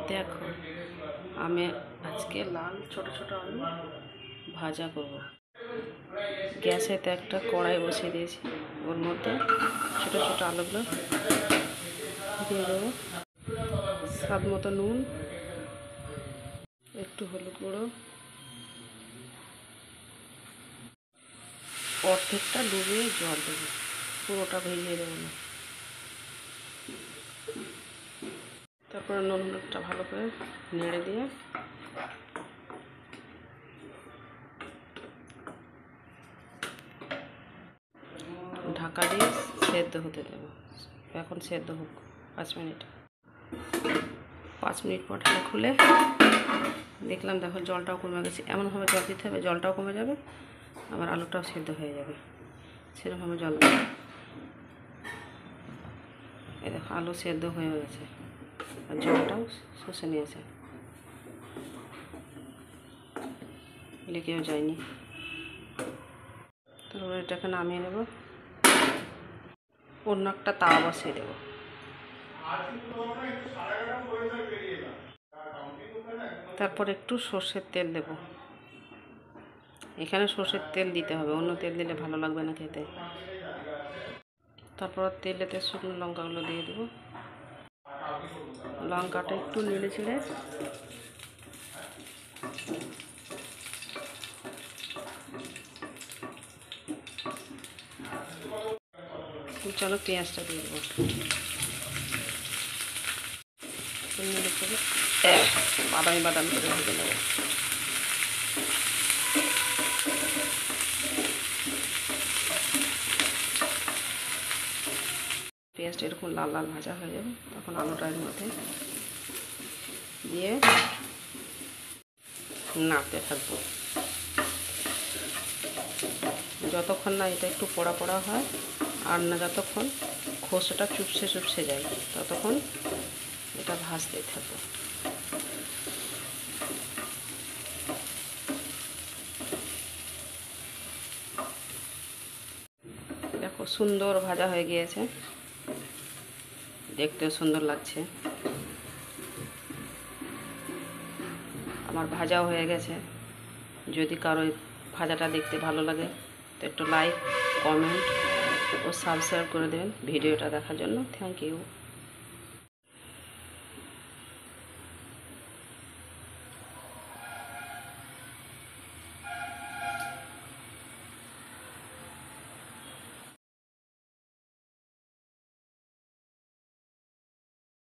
দেখো আমি আজকে লাল ছোট ছোট আলু ভাজা করব। গ্যাসেতে একটা কড়াই বসিয়ে দিয়েছি, ওর মধ্যে ছোট ছোট আলুগুলো দিয়ে দেবো। স্বাদ মতো নুন, একটু হলুদ গুঁড়ো, অর্ধেকটা ডুবিয়ে জল দেবো, পুরোটা ভিজিয়ে দেবো না। তারপরে নুন হলুদটা ভালো করে নেড়ে দিয়ে ঢাকা দিয়ে সেদ্ধ হতে দেবো। এখন সেদ্ধ হোক 5 মিনিট। 5 মিনিট পর ঢাকা খুলে দেখলাম, দেখো জলটাও কমে গেছে। এমনভাবে জল দিতে হবে জলটাও কমে যাবে, আবার আলুটাও সেদ্ধ হয়ে যাবে, সেরকমভাবে জল দেবে। এই দেখো আলু সেদ্ধ হয়ে গেছে আর জলটাও শুষে নিয়েছে, লেগেও যায়নি। তারপরে এটাকে নামিয়ে নেব, অন্য একটা তাওয়া বসিয়ে দেবো। তারপর একটু সর্ষের তেল দেব। এখানে সর্ষের তেল দিতে হবে, অন্য তেল দিলে ভালো লাগবে না খেতে। তারপর তেলেতে শুকনো লঙ্কাগুলো দিয়ে দেবো। লঙ্কাটা একটু নেড়ে ছেড়ে চলো পেঁয়াজটা দিয়ে দেবো। নেড়ে ছেড়ে বাদামি বাদামি করে ভেজে নেবো। পেঁয়াজটা এরকম লাল লাল ভাজা হয়ে যাবে, তখন আলুটা এর মধ্যে দিয়ে নাড়তে থাকবো যতক্ষণ না এটা একটু পোড়া পোড়া হয়, আর না যতক্ষণ খোসাটা চুপসে চুপসে যায় ততক্ষণ এটা ভাজতে থাকবো। দেখো সুন্দর ভাজা হয়ে গিয়েছে, দেখতেও সুন্দর লাগছে। আমার ভাজাও হয়ে গেছে। যদি কারো ভাজাটা দেখতে ভালো লাগে তো একটু লাইক, কমেন্ট ও সাবস্ক্রাইব করে দেবেন ভিডিওটা দেখার জন্য। Thank you.